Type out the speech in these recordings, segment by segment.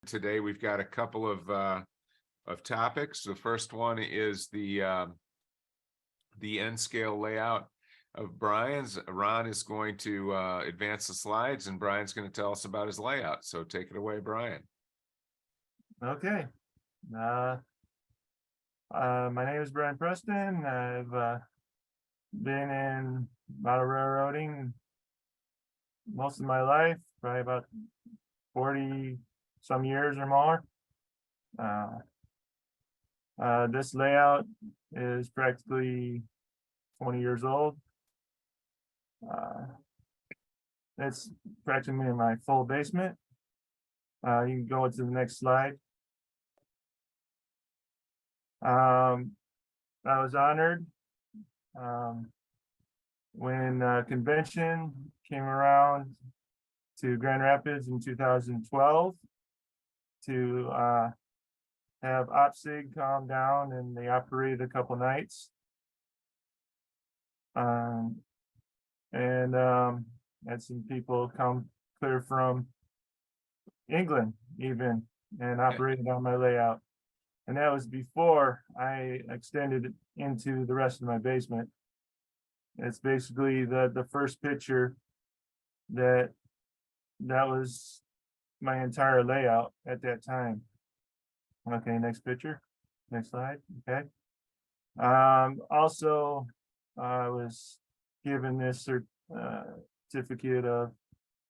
Today we've got a couple of topics. The first one is the N scale layout of Brian's. Ron is going to advance the slides, and Brian's going to tell us about his layout. So take it away, Brian. Okay. My name is Brian Preston. I've been in model railroading most of my life, probably about 40 some years or more. This layout is practically 20 years old. It's practically in my full basement. You can go to the next slide. I was honored when convention came around to Grand Rapids in 2012 to have OPSIG calm down, and they operated a couple nights. Had some people come clear from England even and operated on my layout. And that was before I extended it into the rest of my basement. It's basically the first picture that was my entire layout at that time. Okay, next picture, next slide. Okay. Also, I was given this certificate of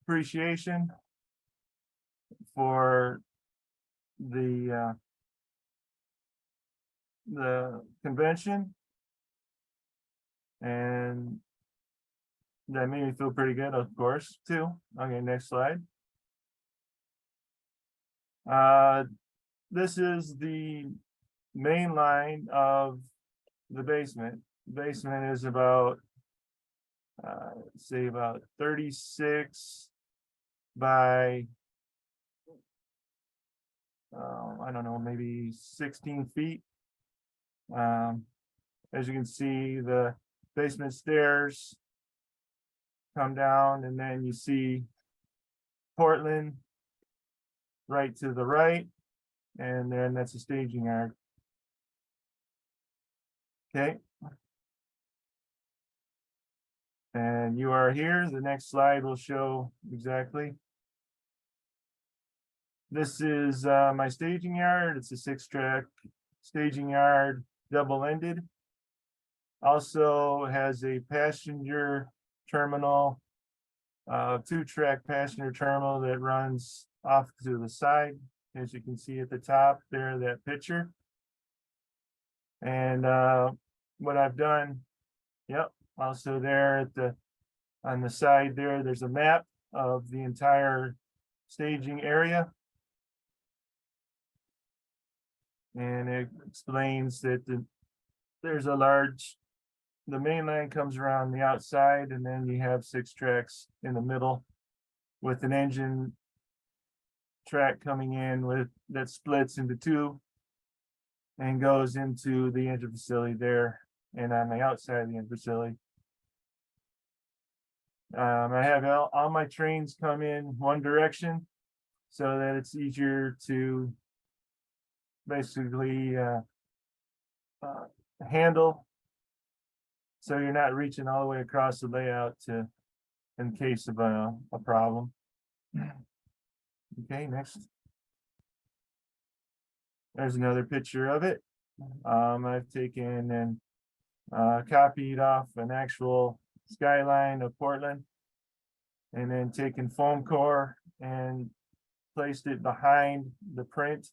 appreciation for the convention, and that made me feel pretty good, of course, too. Okay, next slide. This is the main line of the basement. The basement is about say about 36 by I don't know, maybe 16 feet. As you can see, the basement stairs come down, and then you see Portland right to the right, and then that's a staging yard. Okay. And you are here. The next slide will show exactly. This is my staging yard. It's a 6-track staging yard, double-ended. Also has a passenger terminal, 2-track passenger terminal that runs off to the side, as you can see at the top there, that picture. And what I've done, yep, also there at on the side there's a map of the entire staging area. And it explains that there's a large, the main line comes around the outside, and then you have 6 tracks in the middle with an engine track coming in with that splits into 2 and goes into the engine facility there and on the outside of the engine facility. I have all my trains come in one direction so that it's easier to basically handle, so you're not reaching all the way across the layout in case of a problem. Okay, next. There's another picture of it. I've taken and copied off an actual skyline of Portland, and then taken foam core and placed it behind the print,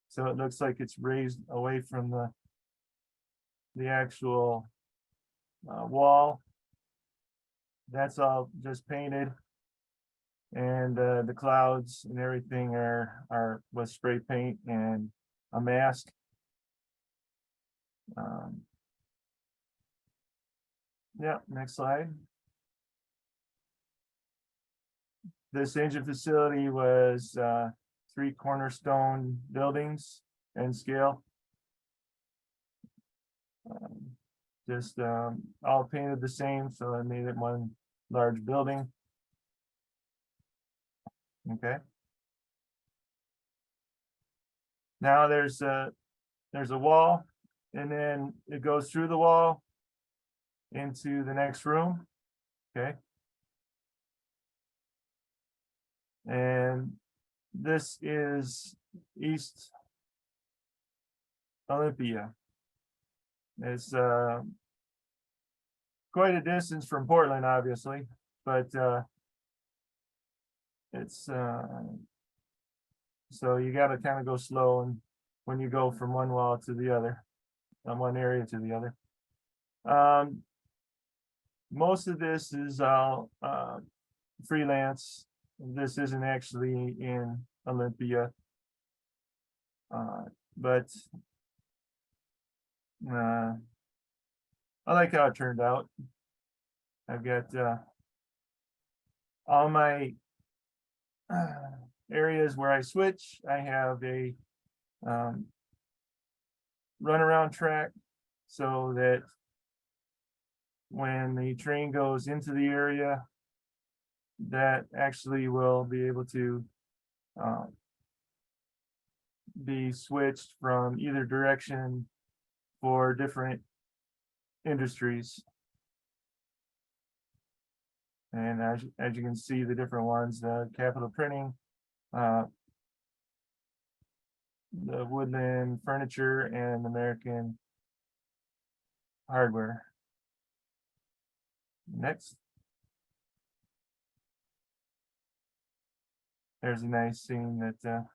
so it looks like it's raised away from the actual wall. That's all just painted, and the clouds and everything are with spray paint and a mask. Yeah, next slide. This engine facility was 3 cornerstone buildings and scale. Just all painted the same, so I made it one large building. Okay. Now there's a wall, and then it goes through the wall into the next room, okay? And this is East Olympia. It's quite a distance from Portland, obviously, but it's so you got to kind of go slow and when you go from one wall to the other, from one area to the other. Most of this is all freelance. This isn't actually in Olympia, but I like how it turned out. I've got all my areas where I switch. I have a runaround track so that when the train goes into the area, that actually will be able to be switched from either direction for different industries. And as you can see, the different ones, the Capital Printing, the Woodland Furniture, and American Hardware. Next. There's a nice scene that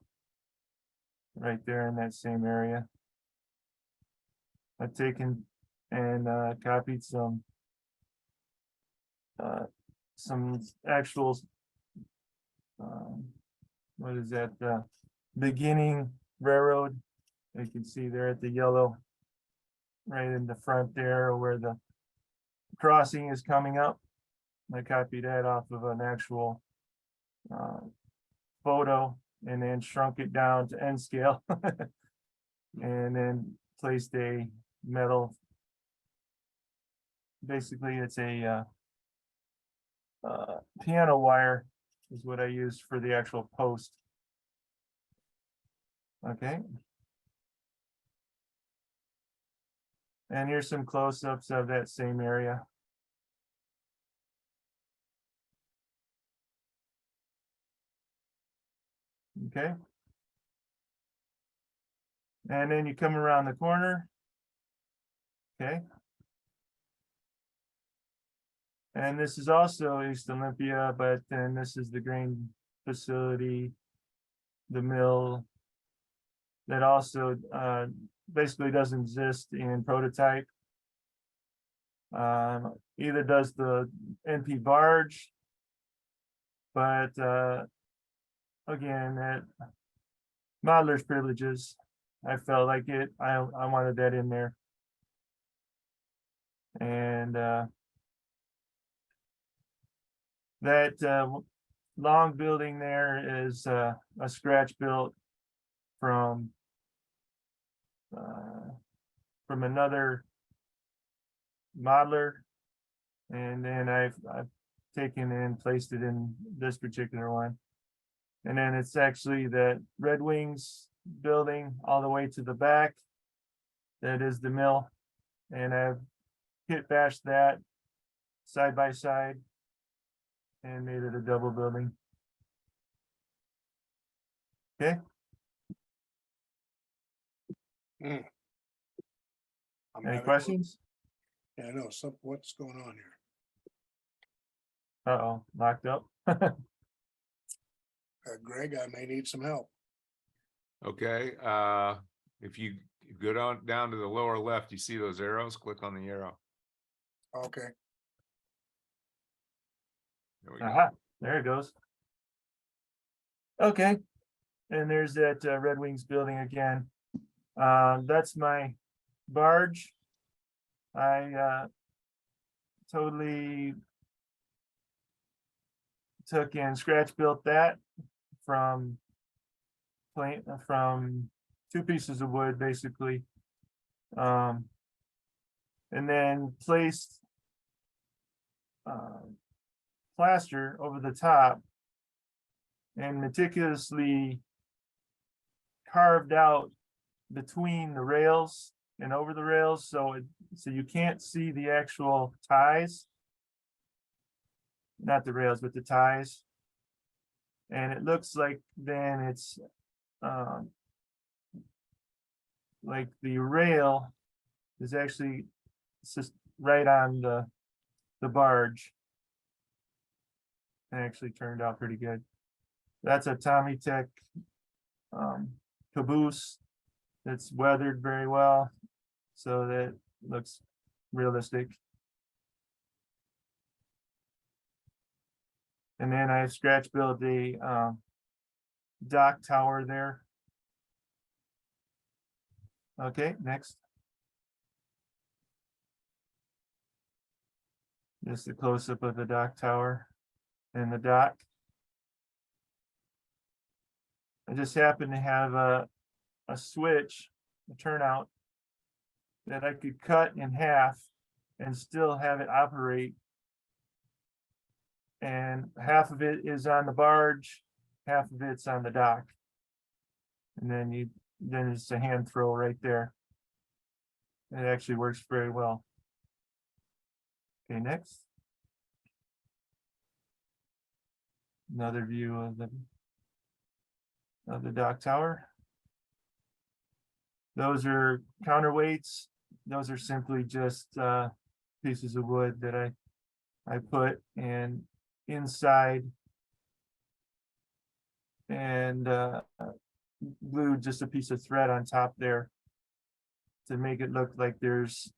right there in that same area. I've taken and copied some actual what is that, beginning railroad. You can see there at the yellow right in the front there where the crossing is coming up. I copied that off of an actual photo and then shrunk it down to N scale and then placed a metal, basically it's a piano wire is what I used for the actual post. Okay. And here's some close-ups of that same area. Okay. And then you come around the corner. Okay. And this is also East Olympia, but then this is the grain facility, the mill that also basically doesn't exist in prototype. Either does the NP barge, but again, that modeler's privileges. I felt like it. I wanted that in there, and that long building there is a scratch built from another modeler, and then I've taken and placed it in this particular one. And then it's actually that Red Wings building all the way to the back. That is the mill, and I've hit bashed that side by side and made it a double building. Okay. I'm Any having- questions? Yeah, I know, what's going on here? Uh-oh, locked up. Greg, I may need some help. Okay, if you go down to the lower left, you see those arrows, click on the arrow. Okay, There we go. Aha, there it goes. Okay, and there's that Red Wings building again. That's my barge. I totally took and scratch built that from two pieces of wood, basically, and then placed plaster over the top and meticulously carved out between the rails and over the rails, so you can't see the actual ties. Not the rails, but the ties. And it looks like then it's like the rail is actually just right on the barge. It actually turned out pretty good. That's a Tommy Tech caboose that's weathered very well, so that looks realistic. And then I scratch built a dock tower there. Okay, next. Just a close-up of the dock tower and the dock. I just happen to have a switch, a turnout, that I could cut in half and still have it operate. And half of it is on the barge, half of it's on the dock. And then it's a hand throw right there. It actually works very well. Okay, next. Another view of the dock tower. Those are counterweights. Those are simply just pieces of wood that I put in inside and glued just a piece of thread on top there to make it look like there's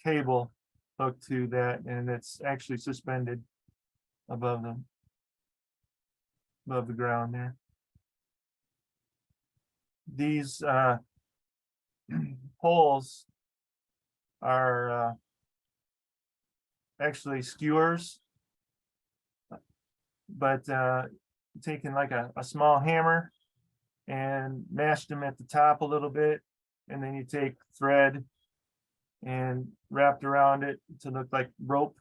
cable hooked to that, and it's actually suspended above the ground there. These poles are actually skewers, but taking like a small hammer and mashed them at the top a little bit, and then you take thread and wrapped around it to look like rope.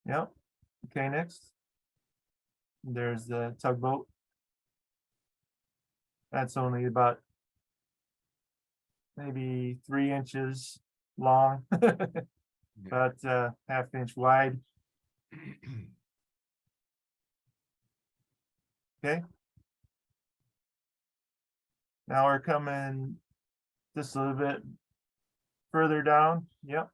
Yep. Okay, next. There's the tugboat. That's only about maybe 3 inches long, about half-inch wide. Okay. Now we're coming just a little bit further down. Yep.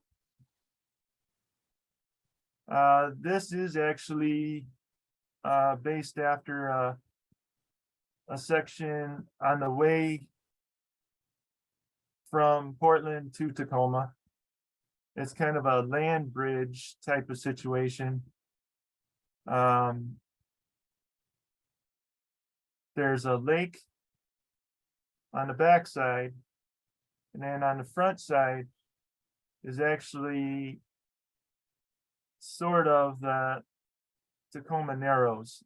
This is actually based after a section on the way from Portland to Tacoma. It's kind of a land bridge type of situation. There's a lake on the back side, and then on the front side is actually sort of the Tacoma Narrows,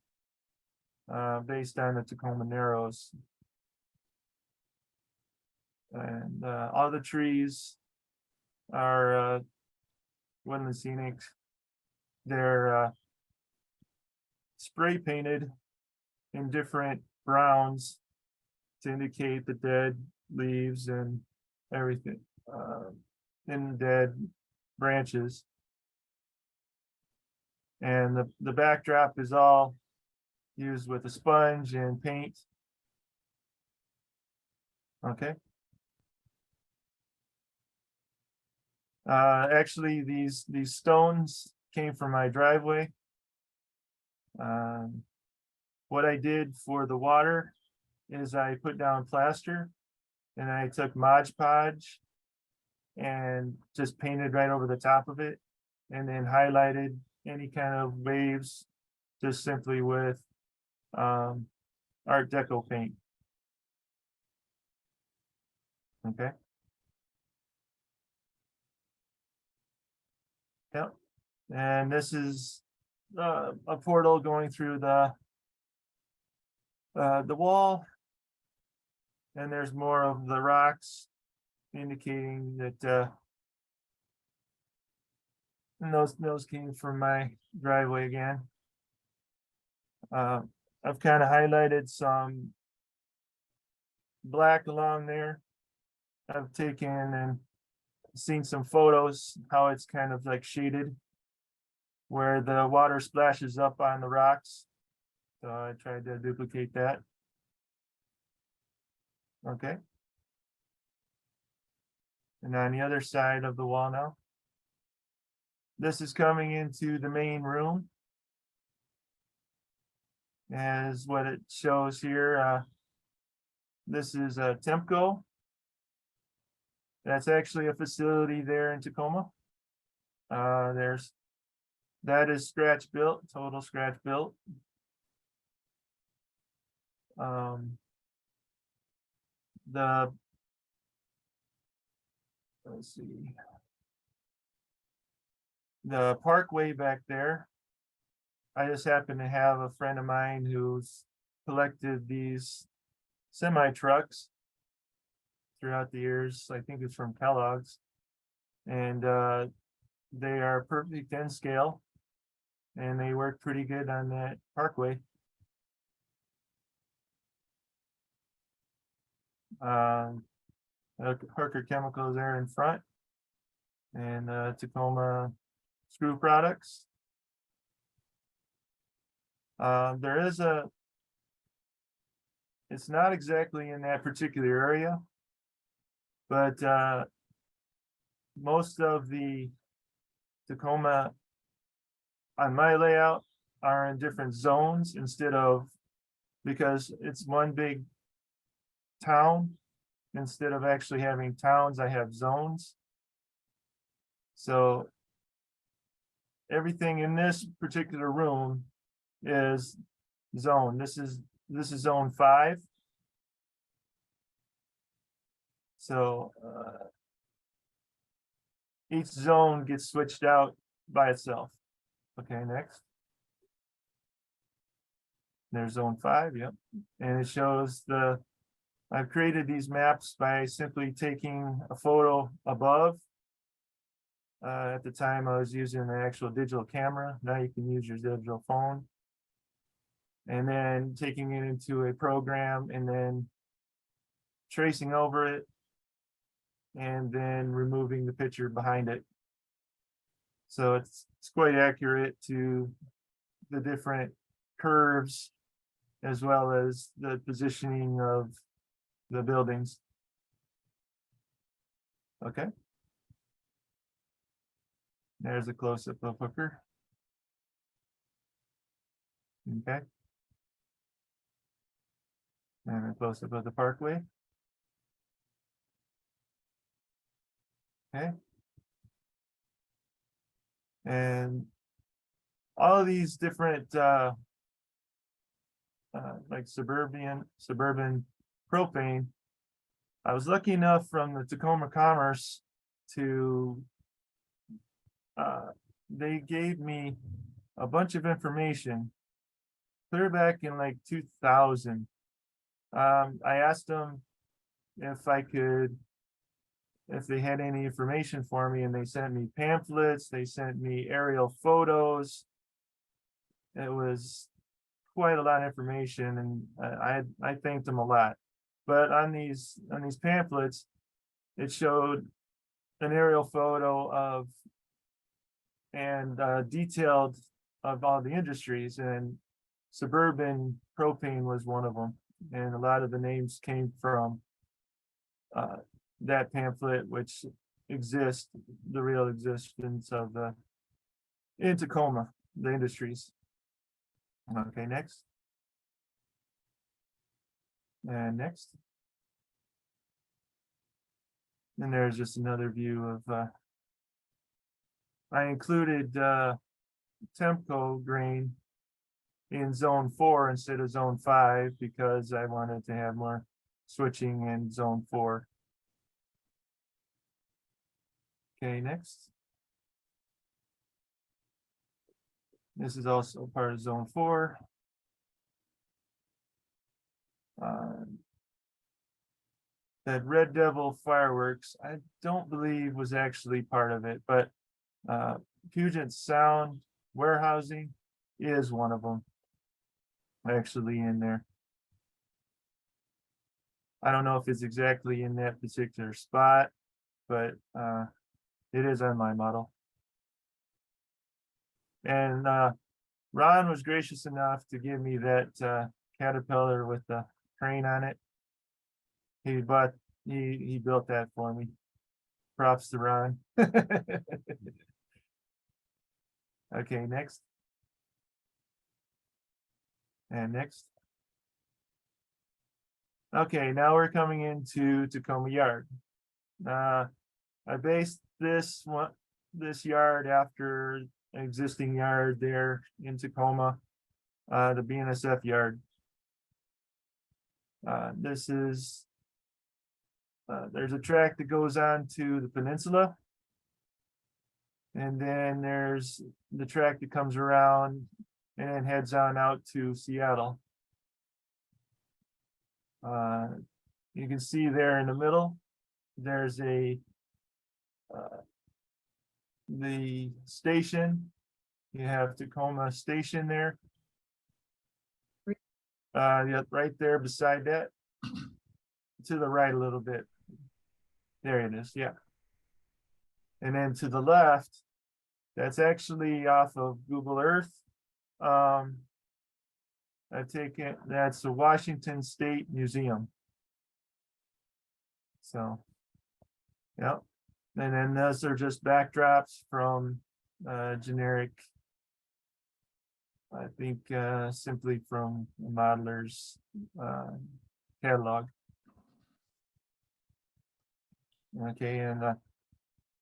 based on the Tacoma Narrows. And all the trees are woodland scenic. They're spray painted in different browns to indicate the dead leaves and everything, and dead branches. And the backdrop is all used with a sponge and paint. Okay. Actually, these stones came from my driveway. What I did for the water is I put down plaster, and I took Mod Podge and just painted right over the top of it, and then highlighted any kind of waves just simply with Art Deco paint. Okay. Yep. And this is a portal going through the wall, and there's more of the rocks indicating that and those came from my driveway again. I've kind of highlighted some black along there. I've taken and seen some photos, how it's kind of like shaded where the water splashes up on the rocks. So I tried to duplicate that. Okay. And on the other side of the wall now. This is coming into the main room. As what it shows here, this is a Temco. That's actually a facility there in Tacoma. That is scratch built, total scratch built. Let's see. The parkway back there. I just happen to have a friend of mine who's collected these semi trucks throughout the years. I think it's from Kellogg's, and they are perfect in scale, and they work pretty good on that parkway. Hooker Chemicals there in front, and Tacoma Screw Products. There is it's not exactly in that particular area, but most of the Tacoma on my layout are in different zones instead of, because it's one big town. Instead of actually having towns, I have zones. So everything in this particular room is zone. This is zone 5. So each zone gets switched out by itself. Okay, next. There's zone 5, yep. And it shows I've created these maps by simply taking a photo above. At the time I was using the actual digital camera. Now you can use your digital phone. And then taking it into a program and then tracing over it and then removing the picture behind it. So it's quite accurate to the different curves as well as the positioning of the buildings. Okay. There's a close-up of Hooker. Okay. And a close-up of the parkway. Okay. And all of these different like suburban propane. I was lucky enough from the Tacoma Commerce to they gave me a bunch of information clear back in like 2000. I asked them if they had any information for me, and they sent me pamphlets, they sent me aerial photos. It was quite a lot of information, and I thanked them a lot. But on these pamphlets, it showed an aerial photo of and detailed of all the industries, and suburban propane was one of them. And a lot of the names came from that pamphlet, which exists, the real existence of in Tacoma, the industries. Okay, next. And next. And there's just another view of I included Temco grain in zone 4 instead of zone 5 because I wanted to have more switching in zone 4. Okay, next. This is also part of zone 4. That Red Devil fireworks, I don't believe was actually part of it, but Puget Sound warehousing is one of them. actually in there. I don't know if it's exactly in that particular spot, but it is on my model. And Ron was gracious enough to give me that Caterpillar with the crane on it. He built that for me. Props to Ron. Okay, next. And next. Okay, now we're coming into Tacoma Yard. I based this yard after an existing yard there in Tacoma, the BNSF yard. This is there's a track that goes on to the peninsula. And then there's the track that comes around and then heads on out to Seattle. You can see there in the middle, there's the station. You have Tacoma Station there. Yeah, right there beside that. To the right a little bit. There it is, yeah. And then to the left, that's actually off of Google Earth. I take it, that's the Washington State Museum. So, yeah. And then those are just backdrops from generic, I think simply from the modeler's catalog. Okay, and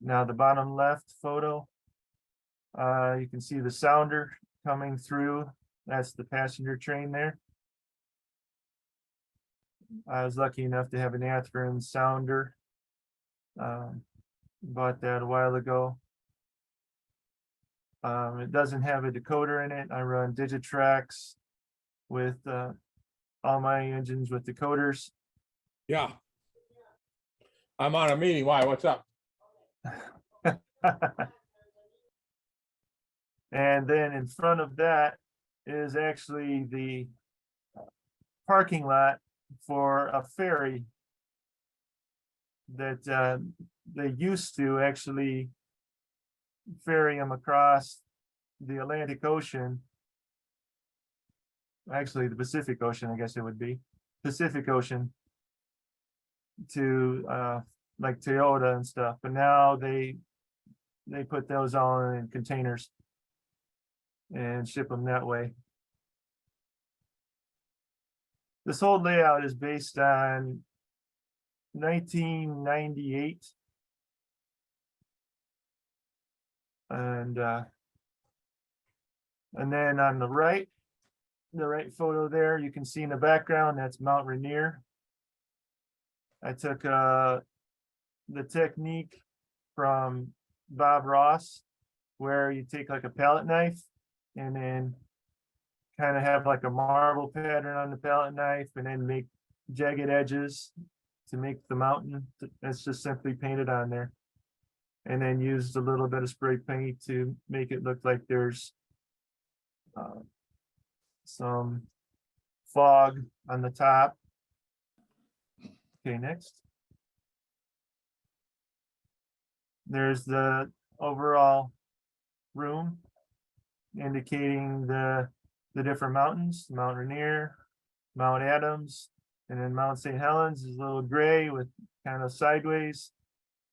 now the bottom left photo, you can see the sounder coming through. That's the passenger train there. I was lucky enough to have an Athearn sounder. Bought that a while ago. It doesn't have a decoder in it. I run Digitrax with all my engines with decoders. Yeah. I'm on a meeting. Why? What's up? And then in front of that is actually the parking lot for a ferry that they used to actually ferry them across the Atlantic Ocean. Actually, the Pacific Ocean, I guess it would be Pacific Ocean to like Toyota and stuff. But now they put those all in containers and ship them that way. This whole layout is based on 1998. And then on the right photo there, you can see in the background, that's Mount Rainier. I took the technique from Bob Ross, where you take like a palette knife and then kind of have like a marble pattern on the palette knife and then make jagged edges to make the mountain. It's just simply painted on there. And then used a little bit of spray paint to make it look like there's some fog on the top. Okay, next. There's the overall room indicating the different mountains, Mount Rainier, Mount Adams, and then Mount St. Helens is a little gray with kind of sideways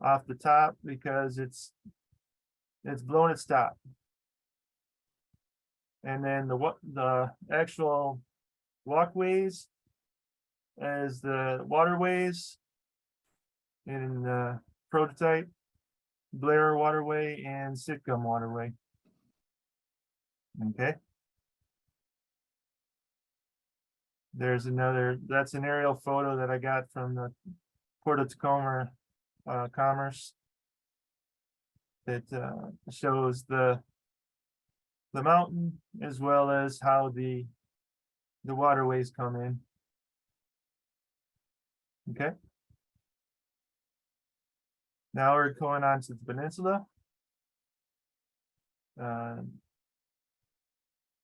off the top because it's blown its top. And then the actual walkways as the waterways in the prototype, Blair Waterway and Circa Waterway. Okay. There's another, that's an aerial photo that I got from the Port of Tacoma Commerce that shows the mountain as well as how the waterways come in. Okay. Now we're going on to the peninsula.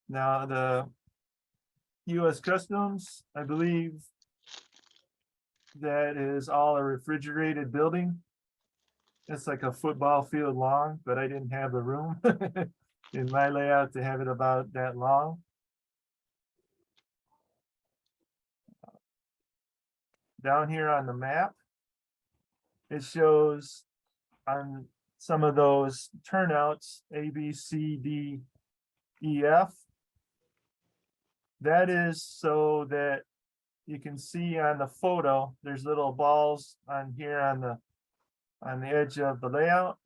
Now US Customs, I believe. That is all a refrigerated building. It's like a football field long, but I didn't have the room in my layout to have it about that long. Down here on the map, it shows on some of those turnouts, A, B, C, D, E, F. That is so that you can see on the photo, there's little balls on here on the edge of the layout.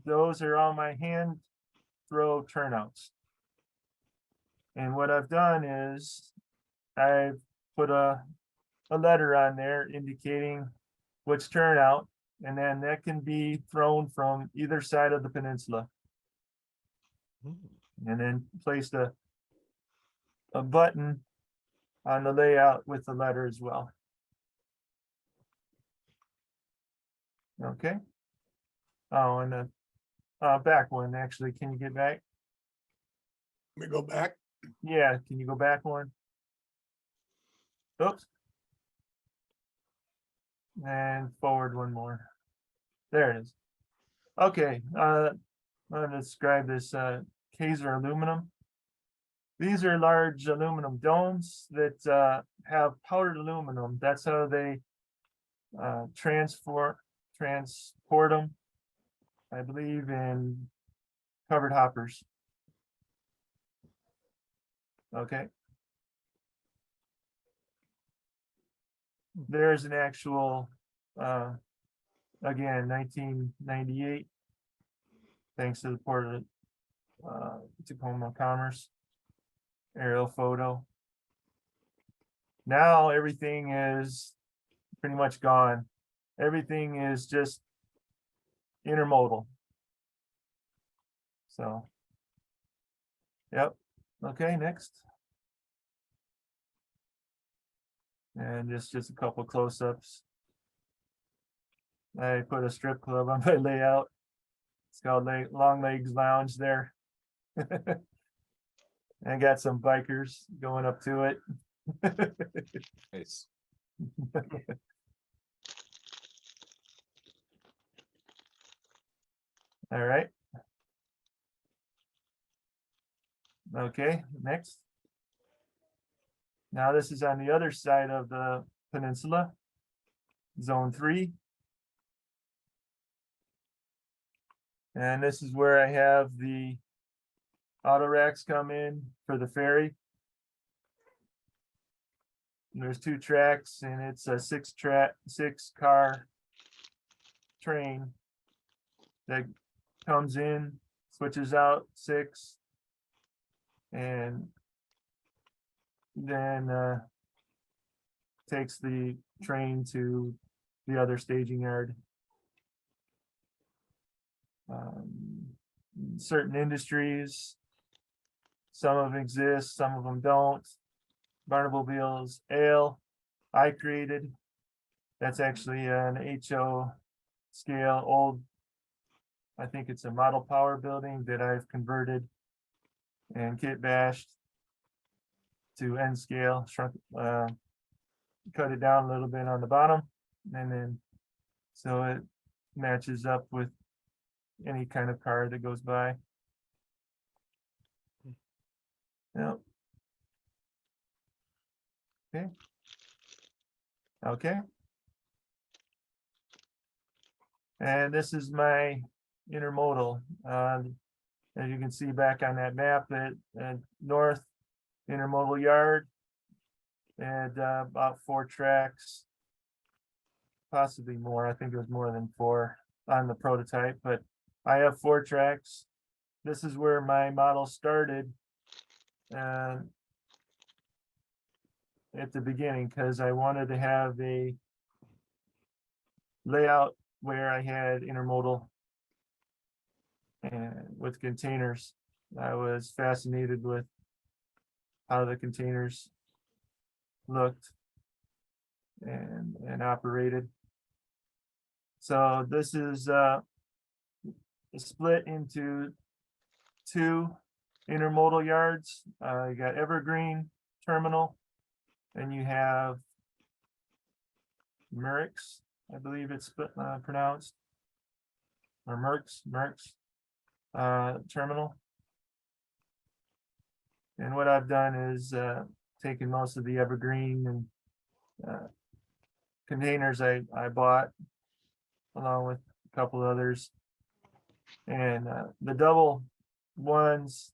Those are all my hand throw turnouts. And what I've done is I've put a letter on there indicating which turnout, and then that can be thrown from either side of the peninsula. And then placed a button on the layout with the letter as well. Okay. Oh, and the back one, actually, can you get back? Let me go back. Yeah, can you go back one? Oops. And forward one more. There it is. Okay, I'm gonna describe this Kaiser aluminum. These are large aluminum domes that have powdered aluminum. That's how they transport them, I believe, in covered hoppers. Okay. There's an actual, again, 1998, thanks to the Port of Tacoma Commerce aerial photo. Now everything is pretty much gone. Everything is just intermodal. So, yep. Okay, next. And just a couple close-ups. I put a strip club on my layout. It's called Long Legs Lounge there. I got some bikers going up to it. Nice. All right. Okay, next. Now this is on the other side of the peninsula, zone 3. And this is where I have the auto racks come in for the ferry. And there's 2 tracks and it's a 6-car train that comes in, switches out 6, and then takes the train to the other staging yard. Certain industries, some of them exist, some of them don't. Barnaby Ale, I created. That's actually an HO scale old, I think it's a model power building that I've converted and kit bashed to N scale, shrunk, cut it down a little bit on the bottom, and then so it matches up with any kind of car that goes by. Yep. Okay. Okay. And this is my intermodal. As you can see back on that map, that north intermodal yard and about 4 tracks, possibly more. I think it was more than 4 on the prototype, but I have 4 tracks. This is where my model started at the beginning, because I wanted to have a layout where I had intermodal and with containers. I was fascinated with how the containers looked and operated. So this is split into 2 intermodal yards. You got Evergreen terminal. And you have Merck's, I believe it's pronounced, or Merck's terminal. And what I've done is taken most of the evergreen and containers I bought, along with a couple others. And the double ones,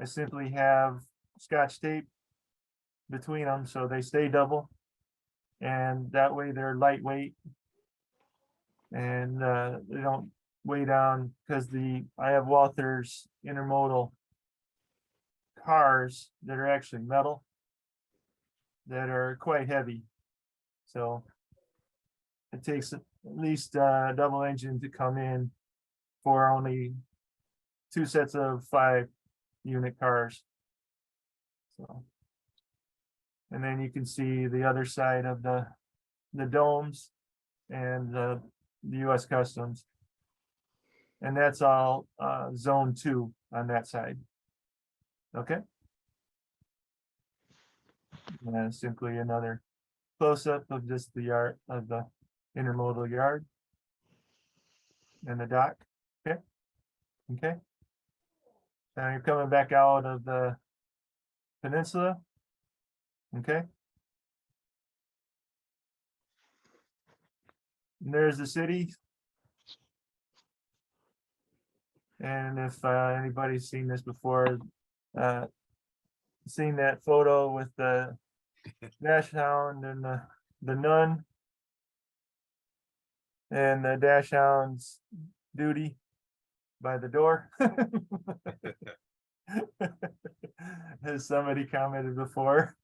I simply have Scotch tape between them so they stay double. And that way they're lightweight. And they don't weigh down, because I have Walther's intermodal cars that are actually metal that are quite heavy. So it takes at least a double engine to come in for only 2 sets of 5 unit cars. So, and then you can see the other side of the domes and the US Customs. And that's all zone 2 on that side. Okay. And simply another close-up of just the yard of the intermodal yard and the dock. Okay. Okay. Now you're coming back out of the peninsula. Okay. And there's the city. And if anybody's seen this before, seen that photo with the dash hound and the nun and the dash hound's duty by the door. As somebody commented before.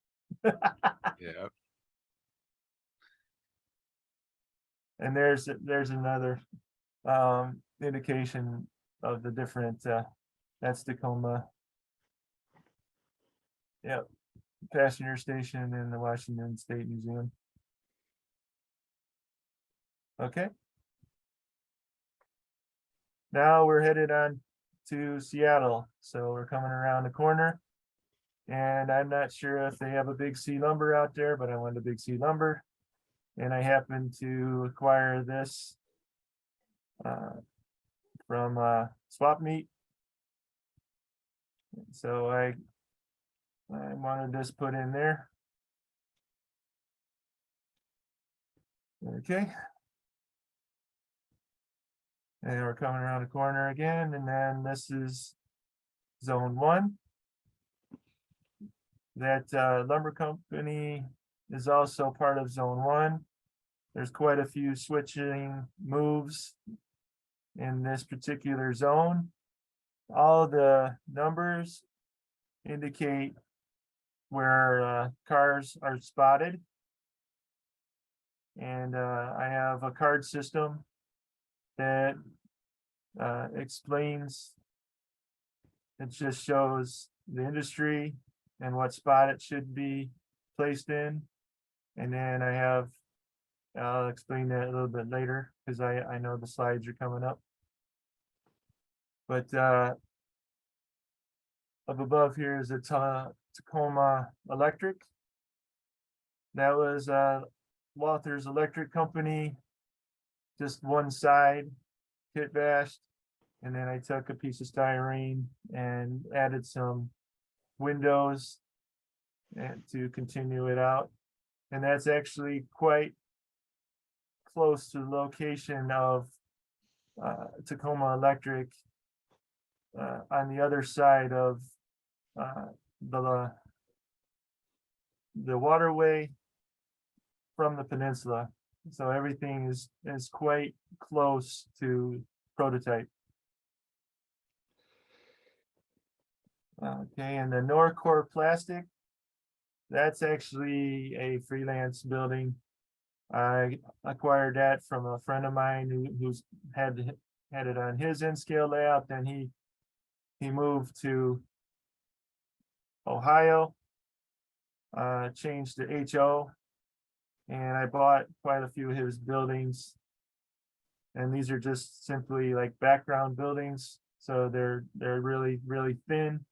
Yeah. And there's another indication of the different that's Tacoma. Yep, passenger station in the Washington State Museum. Okay. Now we're headed on to Seattle. So we're coming around the corner. And I'm not sure if they have a Big C Lumber out there, but I wanted a Big C Lumber. And I happened to acquire this from Swap Meet. So I wanted this put in there. Okay. And we're coming around the corner again, and then this is zone 1. That lumber company is also part of zone 1. There's quite a few switching moves in this particular zone. All the numbers indicate where cars are spotted. And I have a card system that explains, it just shows the industry and what spot it should be placed in. And then I have, I'll explain that a little bit later, because I know the slides are coming up. But up above here is a Tacoma Electric. That was Walther's Electric Company, just one side hit bashed. And then I took a piece of styrene and added some windows and to continue it out. And that's actually quite close to the location of Tacoma Electric on the other side of the waterway from the peninsula. So everything is quite close to prototype. Okay, and the Norcor Plastic, that's actually a freelance building. I acquired that from a friend of mine who's had it on his N-scale layout. Then he moved to Ohio, changed to HO, and I bought quite a few of his buildings. And these are just simply like background buildings, so they're really thin.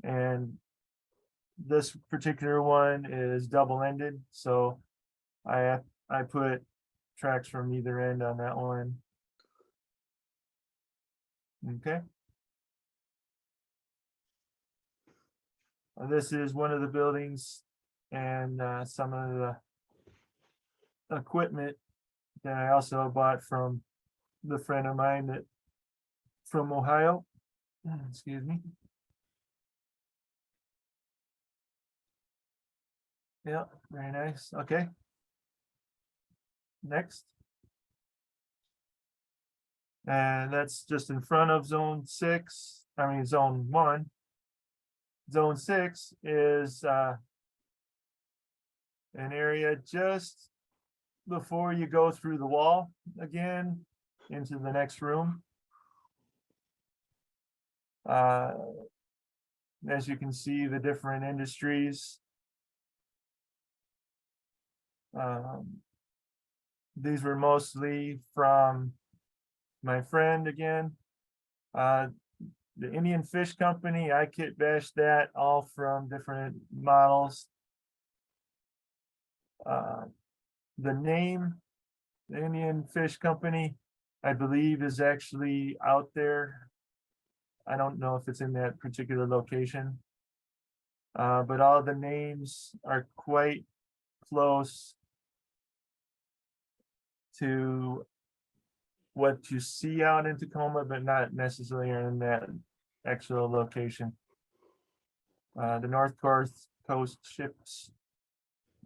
And this particular one is double-ended, so I put tracks from either end on that one. Okay. This is one of the buildings and some of the equipment that I also bought from the friend of mine that from Ohio. Excuse me. Yeah, very nice. Okay. Next. And that's just in front of zone 6, I mean, zone 1. Zone 6 is an area just before you go through the wall again into the next room. As you can see, the different industries. These were mostly from my friend again. The Indian Fish Company, I kit bashed that all from different models. The name, the Indian Fish Company, I believe is actually out there. I don't know if it's in that particular location. But all the names are quite close to what you see out in Tacoma, but not necessarily in that actual location. The North Coast ships,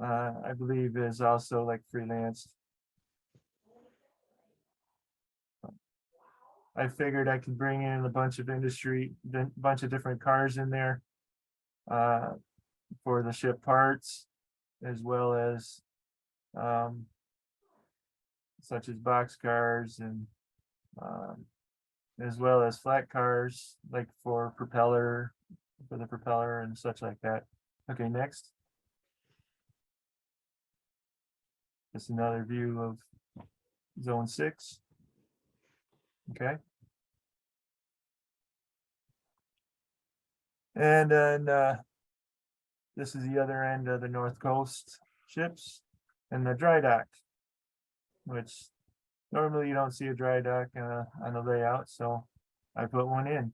I believe, is also like freelance. I figured I could bring in a bunch of industry, bunch of different cars in there for the ship parts, as well as such as box cars and as well as flat cars, like for the propeller and such like that. Okay, next. Just another view of zone 6. Okay. And then this is the other end of the North Coast ships and the dry dock, which normally you don't see a dry dock on the layout, so I put one in.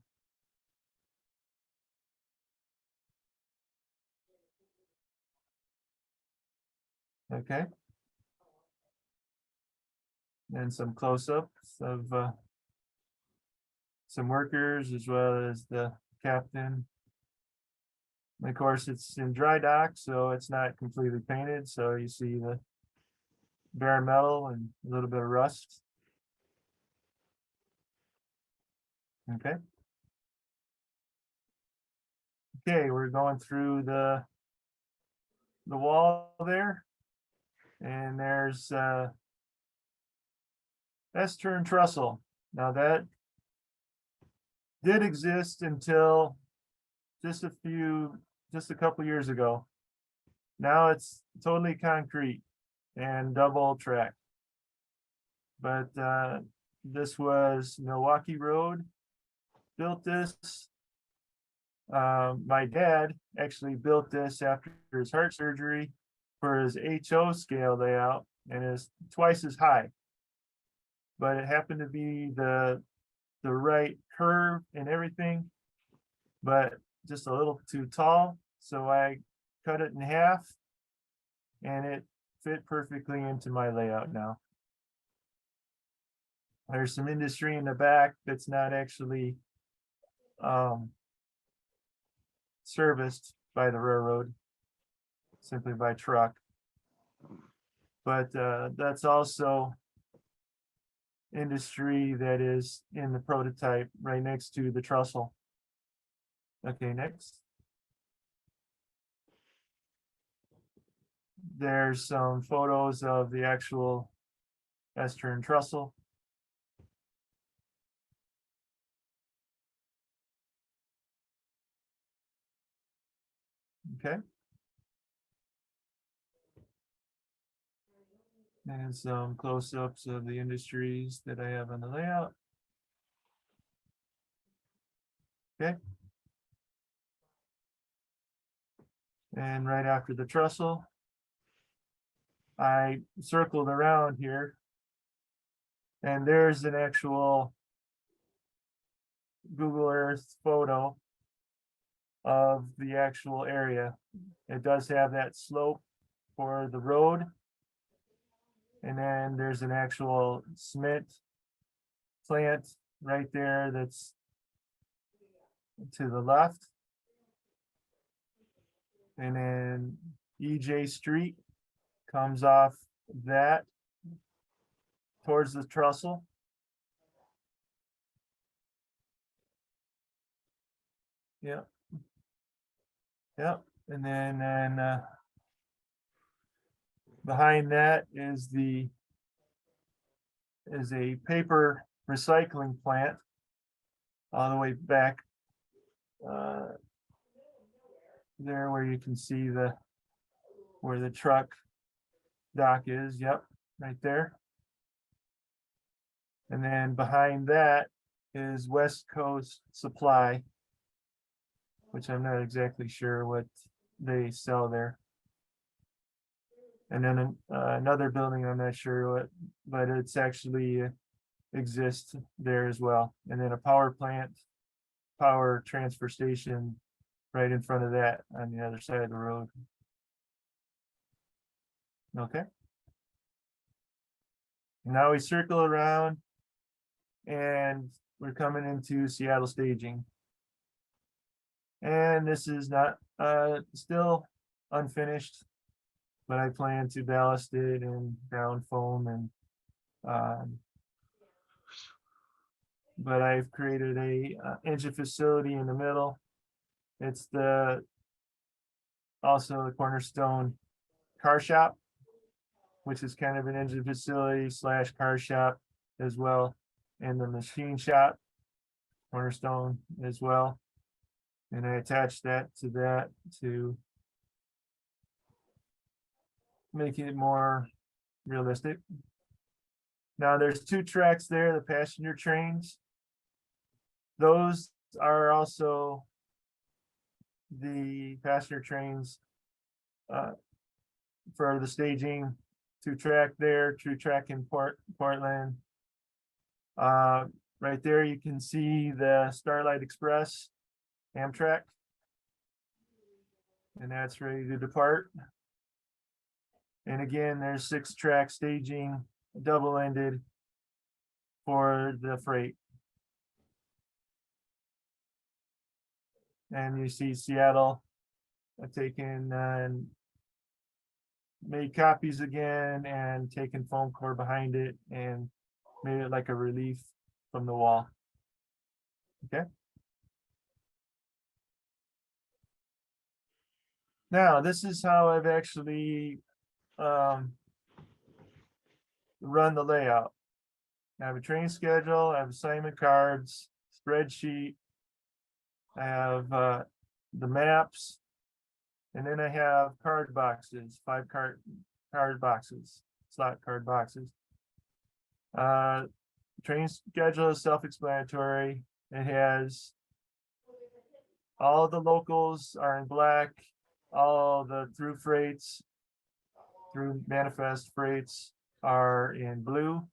Okay. And some close-ups of some workers as well as the captain. And of course, it's in dry dock, so it's not completely painted, so you see the bare metal and a little bit of rust. Okay. Okay, we're going through the wall there, and there's S-turn trestle. Now that did exist until just a couple years ago. Now it's totally concrete and double track. But this was Milwaukee Road built this. My dad actually built this after his heart surgery for his HO scale layout, and is twice as high. But it happened to be the right curve and everything, but just a little too tall. So I cut it in half, and it fit perfectly into my layout now. There's some industry in the back that's not actually serviced by the railroad, simply by truck. But that's also industry that is in the prototype right next to the trestle. Okay, next. There's some photos of the actual S-turn trestle. Okay. And some close-ups of the industries that I have on the layout. Okay. And right after the trestle, I circled around here. And there's an actual Google Earth photo of the actual area. It does have that slope for the road. And then there's an actual cement plant right there that's to the left. And then EJ Street comes off that towards the trestle. Yep. Yep, and then behind that is a paper recycling plant all the way back there where you can see where the truck dock is. Yep, right there. And then behind that is West Coast Supply, which I'm not exactly sure what they sell there. And then another building, I'm not sure what, but it's actually exists there as well. And then a power plant, power transfer station right in front of that on the other side of the road. Okay. Now we circle around and we're coming into Seattle staging. And this is not still unfinished, but I plan to ballast it and down foam and but I've created a engine facility in the middle. It's also the Cornerstone car shop, which is kind of an engine facility / car shop as well, and the machine shop, Cornerstone as well. And I attached that to make it more realistic. Now there's 2 tracks there, the passenger trains. Those are also the passenger trains for the staging. 2 track there, 2 track in Portland. Right there you can see the Starlight Express Amtrak, and that's ready to depart. And again, there's 6 track staging, double-ended for the freight. And you see Seattle, I've taken and made copies again and taken foam core behind it and made it like a relief from the wall. Okay. Now, this is how I've actually run the layout. I have a train schedule, I have assignment cards, spreadsheet, I have the maps, and then I have card boxes, 5 card boxes, slot card boxes. Train schedule is self-explanatory. It has all the locals are in black, all the through freights, through manifest freights are in blue.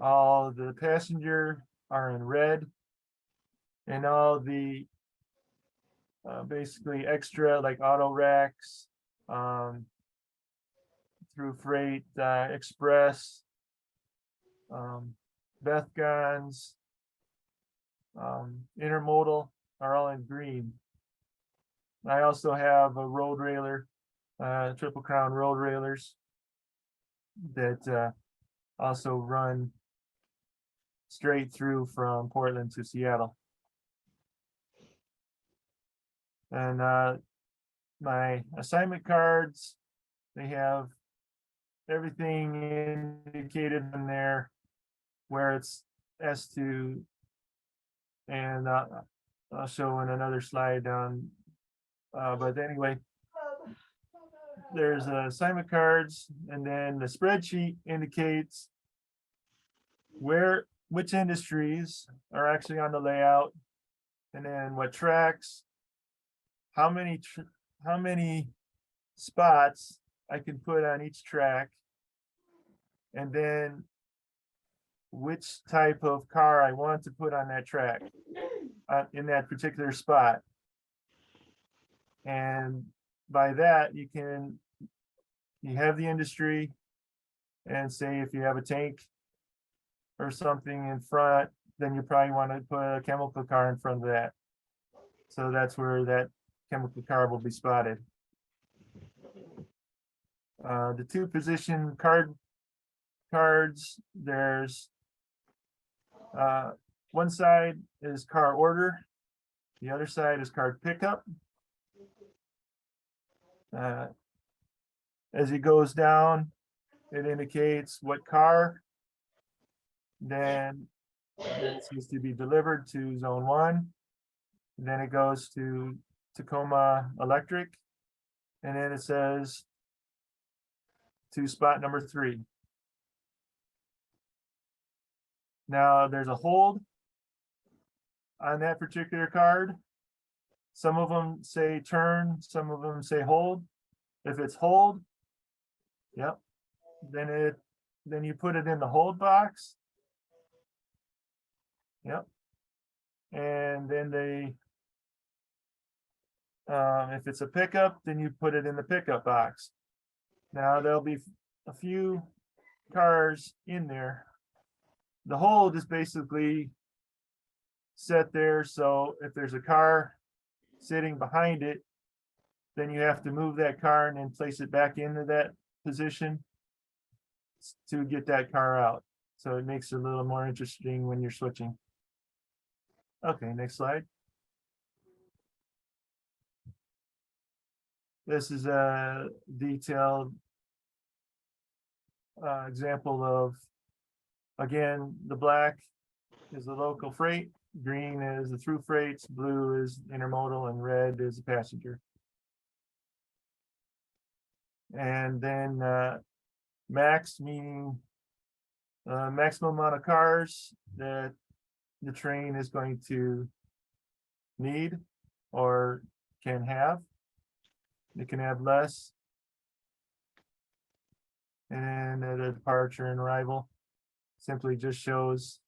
All the passenger are in red. And all the basically extra like auto racks, through freight, express, Beth Guns, intermodal are all in green. I also have a road railer, Triple Crown road railers that also run straight through from Portland to Seattle. And my assignment cards, they have everything indicated in there where it's S2, and I'll show in another slide down. But anyway, there's assignment cards, and then the spreadsheet indicates which industries are actually on the layout, and then what tracks, how how many spots I can put on each track. And then which type of car I want to put on that track, in that particular spot. And by that, you have the industry, and say if you have a tank or something in front, then you probably want to put a chemical car in front of that. So that's where that chemical car will be spotted. The two position cards, there's one side is car order, the other side is card pickup. As it goes down, it indicates what car then it needs to be delivered to zone 1. Then it goes to Tacoma Electric, and then it says to spot number 3. Now there's a hold on that particular card. Some of them say turn, some of them say hold. If it's hold, yep, then you put it in the hold box. Yep. And then if it's a pickup, then you put it in the pickup box. Now there'll be a few cars in there. The hold is basically set there, so if there's a car sitting behind it, then you have to move that car and then place it back into that position to get that car out. So it makes it a little more interesting when you're switching. Okay, next slide. This is a detailed example of, again, the black is the local freight, green is the through freights, blue is intermodal, and red is the passenger. And then max, meaning maximum amount of cars that the train is going to need or can have. It can have less. And the departure and arrival simply just shows,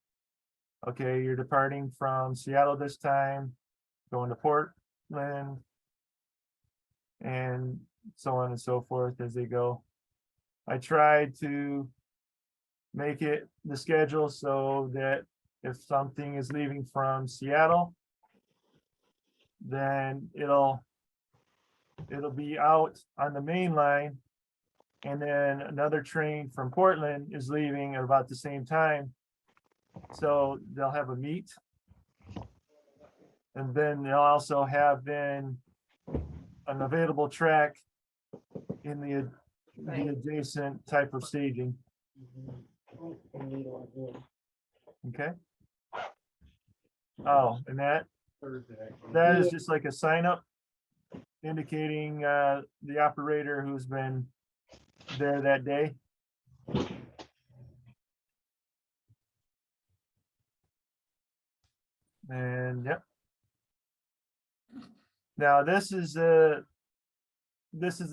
okay, you're departing from Seattle this time, going to Portland, and so on and so forth as they go. I tried to make it the schedule so that if something is leaving from Seattle, then it'll be out on the main line, and then another train from Portland is leaving at about the same time. So they'll have a meet. And then they'll also have then an available track in the adjacent type of staging. Okay. Oh, and that is just like a sign up indicating the operator who's been there that day. And yep. Now this is the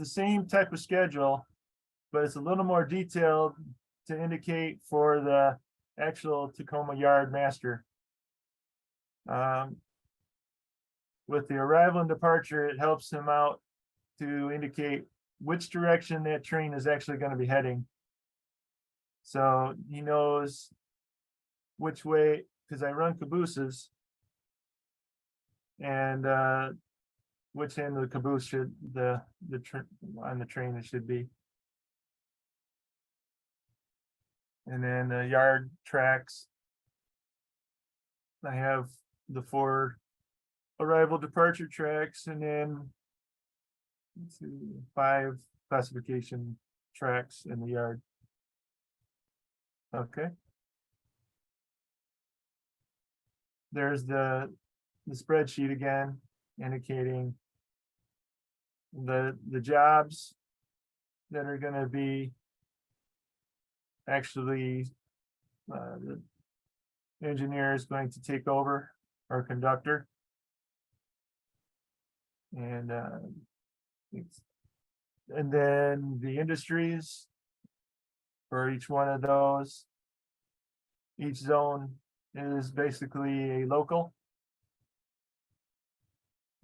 same type of schedule, but it's a little more detailed to indicate for the actual Tacoma yard master. With the arrival and departure, it helps him out to indicate which direction that train is actually going to be heading. So he knows which way, because I run cabooses, and which end of the caboose should on the train it should be. And then the yard tracks, I have the 4 arrival departure tracks, and then 5 classification tracks in the yard. Okay. There's the spreadsheet again, indicating the jobs that are going to be actually the engineer is going to take over, or conductor. And And then the industries for each one of those. Each zone is basically a local.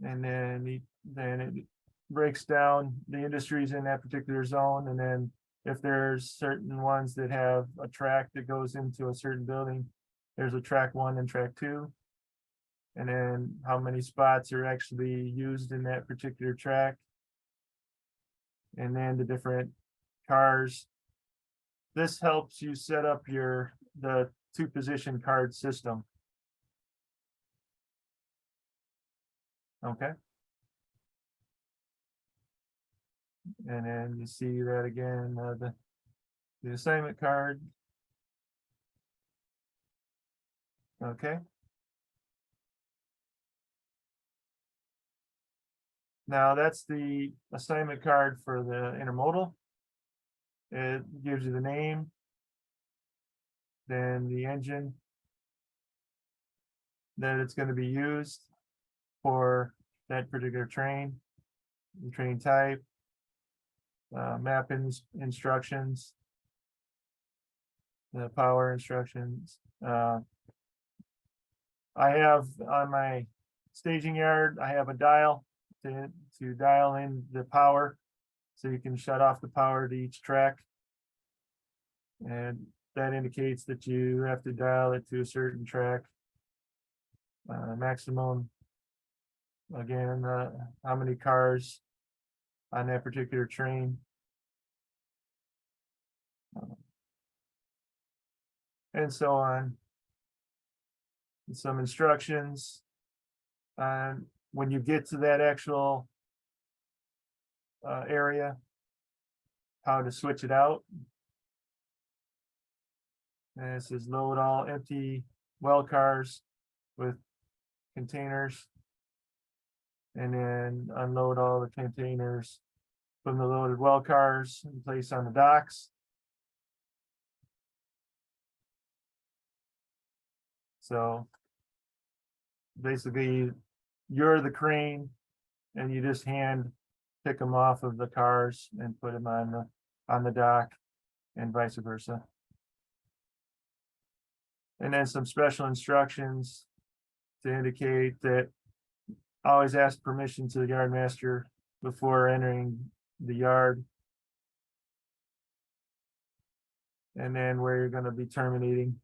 And then it breaks down the industries in that particular zone, and then if there's certain ones that have a track that goes into a certain building, there's a track 1 and track 2. And then how many spots are actually used in that particular track. And then the different cars. This helps you set up the 2-position card system. Okay. And then you see that again, the assignment card. Okay. Now that's the assignment card for the intermodal. It gives you the name, then the engine that it's going to be used for that particular train, the train type, map instructions, the power instructions. I have on my staging yard, I have a dial to dial in the power, so you can shut off the power to each track. And that indicates that you have to dial it to a certain track. Maximum, again, how many cars on that particular train. And so on. And some instructions on when you get to that actual area, how to switch it out. And it says load all empty well cars with containers, and then unload all the containers from the loaded well cars and place on the docks. So basically, you're the crane and you just hand pick them off of the cars and put them on the dock, and vice versa. And then some special instructions to indicate that always ask permission to the yard master before entering the yard. And then where you're going to be terminating.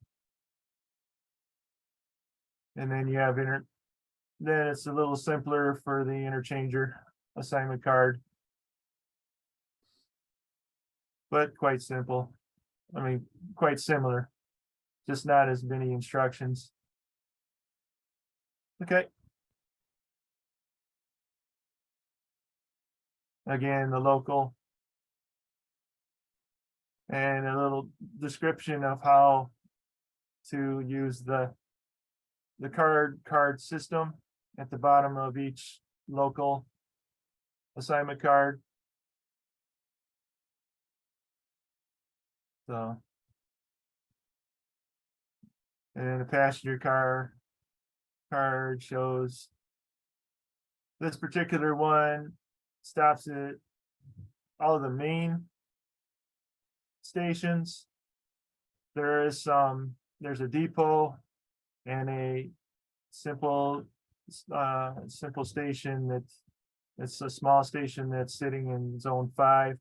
And then you have then it's a little simpler for the interchanger assignment card. But quite simple. I mean, quite similar, just not as many instructions. Okay. Again, the local. And a little description of how to use the card system at the bottom of each local assignment card. So, and the passenger car card shows this particular one stops at all of the main stations. There's a depot and a simple station it's a small station that's sitting in zone 5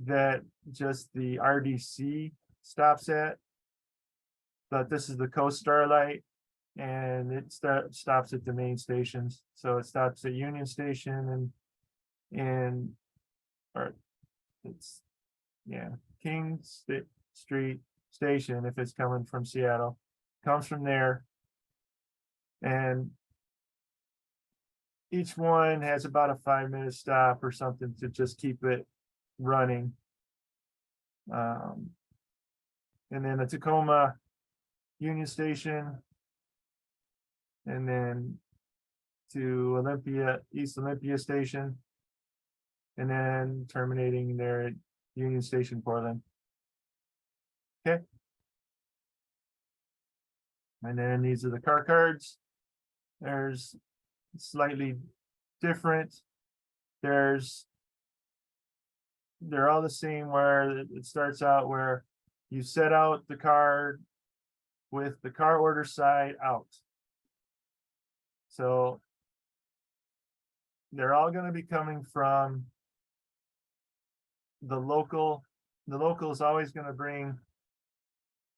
that just the RDC stops at. But this is the Coast Starlight, and it stops at the main stations. So it stops at Union Station or it's King Street Station if it's coming from Seattle. Comes from there, and each one has about a 5-minute stop or something to just keep it running. And then the Tacoma Union Station, and then to East Olympia Station, and then terminating there at Union Station, Portland. Okay. And then these are the car cards. There's slightly different they're all the same where it starts out where you set out the car with the car order side out. So they're all gonna be coming from the local. The local is always gonna bring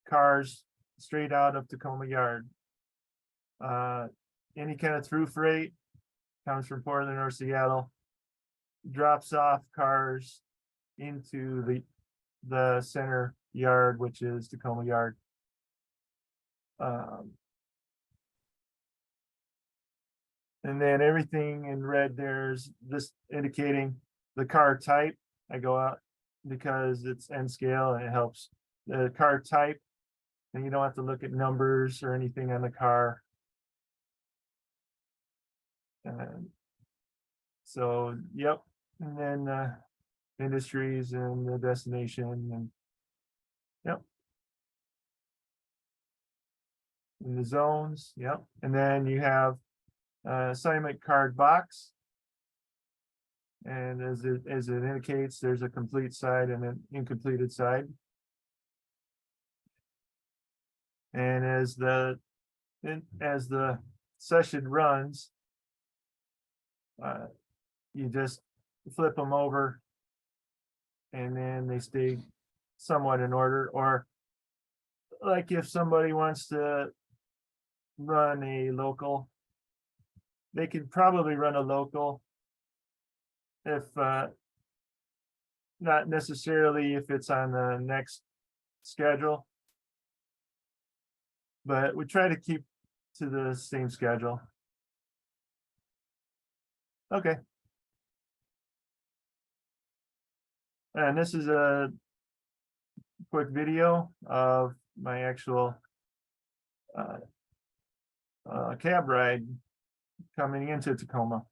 cars straight out of Tacoma Yard. Any kind of through freight comes from Portland or Seattle, drops off cars into the center yard, which is Tacoma Yard. And then everything in red there's this indicating the car type. I go out because it's N scale and it helps the car type. And you don't have to look at numbers or anything on the car. So, yep, and then industries and the destination and yep. And the zones, yep, and then you have assignment card box. And as it indicates, there's a complete side and an incompleted side. And as the session runs, you just flip them over and then they stay somewhat in order. Or like if somebody wants to run a local, they could probably run a local if not necessarily if it's on the next schedule, but we try to keep to the same schedule. Okay. And this is a quick video of my actual cab ride coming into Tacoma.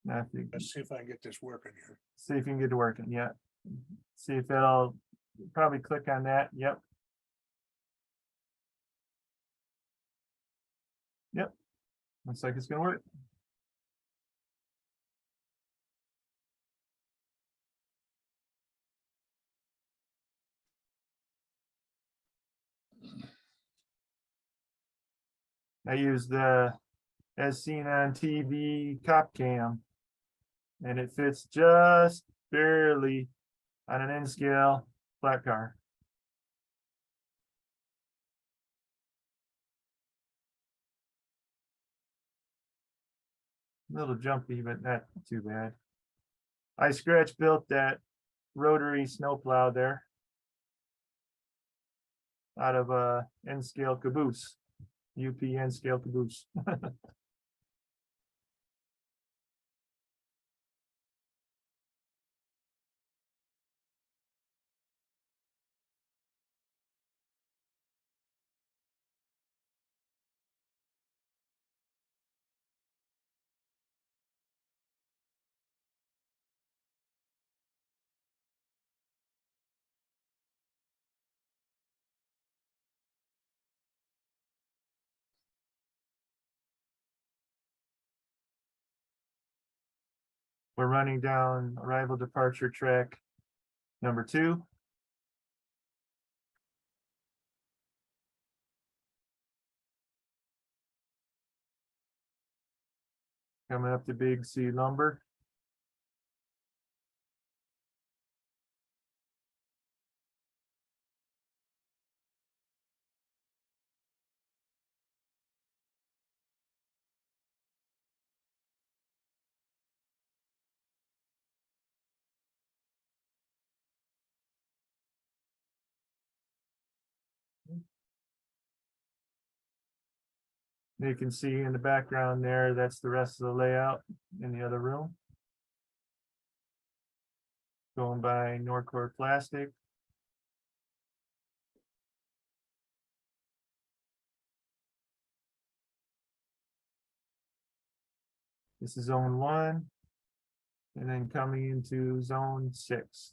Now, if you Let's see if I can get this working here. see if you can get it working, yeah. See if it'll probably click on that, yep. Yep, looks like it's gonna work. I use the as seen on TV cop cam. And it fits just barely on an N scale flat car. A little jumpy, but not too bad. I scratch built that rotary snowplow there out of a N scale caboose, UP N scale caboose. We're running down arrival departure track number 2. Coming up to Big C Lumber. You can see in the background there, that's the rest of the layout in the other room. Going by Norcore Plastic. This is zone 1. And then coming into zone 6.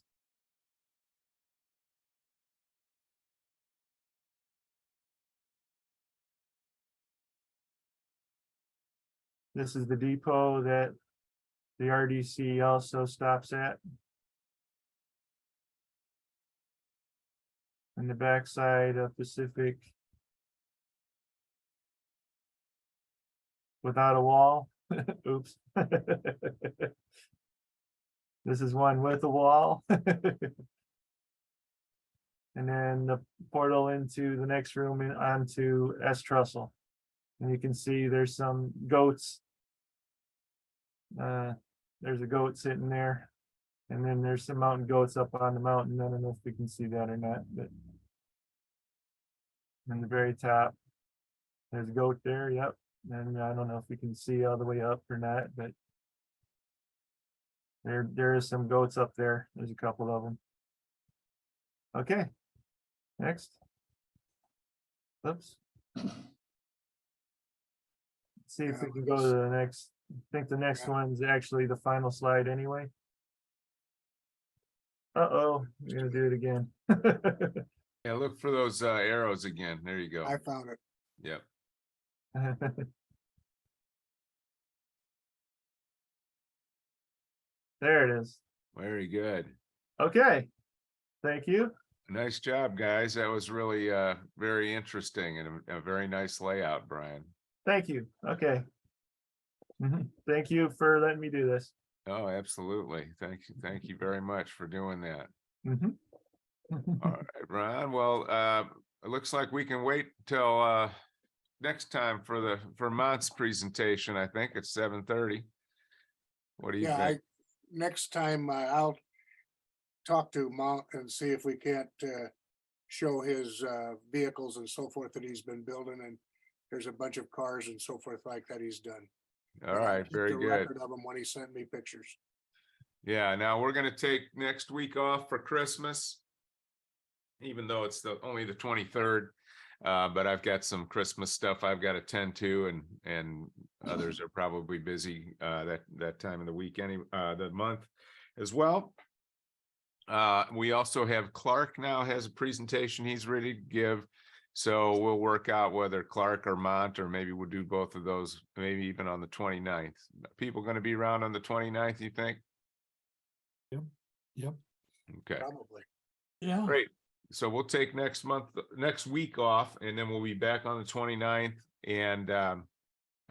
This is the depot that the RDC also stops at. And the backside of Pacific. Without a wall, oops. This is one with a wall. And then the portal into the next room and onto S Trussell. And you can see there's some goats. There's a goat sitting there. And then there's some mountain goats up on the mountain. I don't know if we can see that or not, but. In the very top. There's a goat there, yep. And I don't know if we can see all the way up or not, but. There is some goats up there. There's a couple of them. Okay. Next. Oops. See if we can go to the next. I think the next one's actually the final slide anyway. Uh-oh, we're gonna do it again. Yeah, look for those arrows again. There you go. I found it. Yep. There it is. Very good. Okay. Thank you. Nice job, guys. That was really very interesting and a very nice layout, Brian. Thank you. Okay. Thank you for letting me do this. Oh, absolutely. Thank you. Thank you very much for doing that. Mhm. All right, Ron. Well, it looks like we can wait till next time for Mont's presentation. I think it's 7:30. What do you Yeah, think? next time I'll talk to Mount and see if we can't show his vehicles and so forth that he's been building, and there's a bunch of cars and so forth like that he's done. All right, Keep very the good. record of them when he sent me pictures. Yeah, now we're gonna take next week off for Christmas. Even though it's only the 23rd, but I've got some Christmas stuff I've got to tend to, and others are probably busy that time of the week, the month as well. We also have Clark now has a presentation he's ready to give. So we'll work out whether Clark or Mont, or maybe we'll do both of those, maybe even on the 29th. People going to be around on the 29th, you think? Yep. Okay, Probably. Yeah. great. So we'll take next week off, and then we'll be back on the 29th, and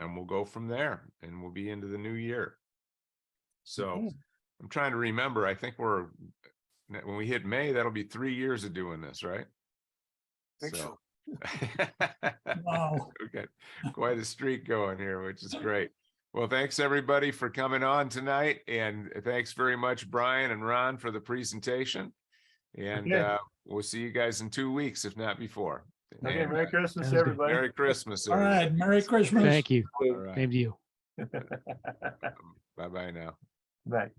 we'll go from there, and we'll be into the new year. So Okay. I'm trying to remember, I think when we hit May, that'll be 3 years of doing this, right? Think so. Wow. We've got quite a streak going here, which is great. Well, thanks everybody for coming on tonight, and thanks very much, Brian and Ron, for the presentation. And Okay. we'll see you guys in 2 weeks, if not before. Okay, And, Merry Christmas, Sounds good. everybody. Merry Christmas. All right. Merry Christmas. Thank you. All right. Same to you. Bye-bye now. Bye.